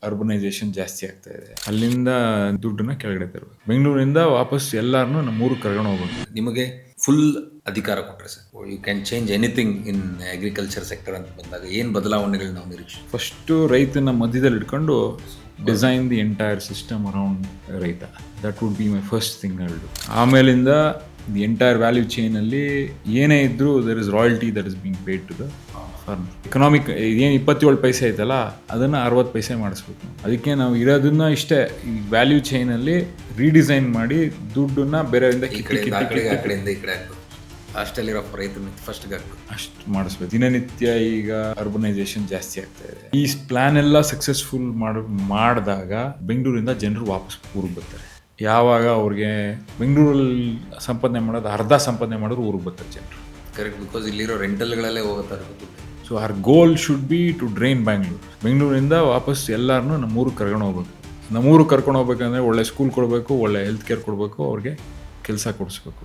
Urbanisation ಜಾಸ್ತಿ ಆಗ್ತಾ ಇದೆ. ಅಲ್ಲಿಂದ ದುಡ್ಡನ್ನ ಕೆಳಗಡೆ ತರಬೇಕು. ಬೆಂಗಳೂರಿಂದ ವಾಪಸ್ ಎಲ್ಲಾರನ್ನೂ ನಮ್ಮ ಊರಿಗೆ ಕರ್ಕೊಂಡು ಹೋಗ್ಬೇಕು. ನಿಮಗೆ ಫುಲ್ ಅಧಿಕಾರ ಕೊಟ್ಟರೆ sir, you can change anything in agriculture sector ಅಂತ ಬಂದಾಗ ಏನು ಬದಲಾವಣೆಗಳು ನಾವು ನಿರೀಕ್ಷೆ? ಫಸ್ಟು ರೈತನ ಮಧ್ಯದಲ್ಲಿ ಇಟ್ಕೊಂಡು design the entire system around ರೈತ. That would be my first thing I will do. ಆಮೇಲಿಂದ ದಿ ಎಂಟೈರ್ ವ್ಯಾಲ್ಯೂ ಚೈನಲ್ಲಿ ಏನೇ ಇದ್ರೂ there is royalty that is being paid to the farmer. Economic ಏನು 27 ಪೈಸೆ ಐತಲ್ಲ ಅದನ್ನು 60 ಪೈಸೆ ಮಾಡಿಸ್ಬೇಕು. ಅದಕ್ಕೆ ನಾವು ಇರೋದನ್ನ ಇಷ್ಟೇ ಈ ವ್ಯಾಲ್ಯೂ ಚೈನಲ್ಲಿ ರೀಡಿಸೈನ್ ಮಾಡಿ ದುಡ್ಡನ್ನ ಬೇರೆಯಿಂದ ಈ ಕಡೆಯಿಂದ ಆ ಕಡೆಯಿಂದ ಈ ಕಡೆ ಹಾಕ್ಬೇಕು. ಅಷ್ಟಲ್ಲಿರೋ ರೈತನ ಫಸ್ಟ್ಗೆ ಹಾಕ್ಬೇಕು, ಅಷ್ಟು ಮಾಡಿಸ್ಬೇಕು. ದಿನನಿತ್ಯ ಈಗ ಅರ್ಬನೈಸೇಷನ್ ಜಾಸ್ತಿ ಆಗ್ತಾ ಇದೆ. ಈ ಪ್ಲಾನ್ ಎಲ್ಲ ಸಕ್ಸಸ್ಫುಲ್ ಮಾಡಿದಾಗ ಬೆಂಗಳೂರಿಂದ ಜನರು ವಾಪಸ್ ಊರಿಗೆ ಬರ್ತಾರೆ. ಯಾವಾಗ ಅವ್ರಿಗೆ ಬೆಂಗಳೂರಲ್ಲಿ ಸಂಪಾದನೆ ಮಾಡೋದು ಅರ್ಧ ಸಂಪಾದನೆ ಮಾಡೋರು ಊರಿಗೆ ಬರ್ತಾರೆ ಜನರು. ಕರೆಕ್ಟ್, ಬಿಕಾಸ್ ಇಲ್ಲಿರೋ ರೆಂಟಲ್ಗಳಲ್ಲೇ ಹೋಗುತ್ತಾರೆ. So our goal should be to drain Bangalore. ಬೆಂಗಳೂರಿಂದ ವಾಪಸ್ ಎಲ್ಲರನ್ನೂ ನಮ್ಮೂರಿಗೆ ಕರ್ಕೊಂಡು ಹೋಗ್ಬೇಕು. ನಮ್ಮೂರಿಗೆ ಕರ್ಕೊಂಡು ಹೋಗ್ಬೇಕಂದ್ರೆ ಒಳ್ಳೆ ಸ್ಕೂಲ್ ಕೊಡಬೇಕು, ಒಳ್ಳೆ ಹೆಲ್ತ್ ಕೇರ್ ಕೊಡಬೇಕು, ಅವ್ರಿಗೆ ಕೆಲಸ ಕೊಡಿಸ್ಬೇಕು.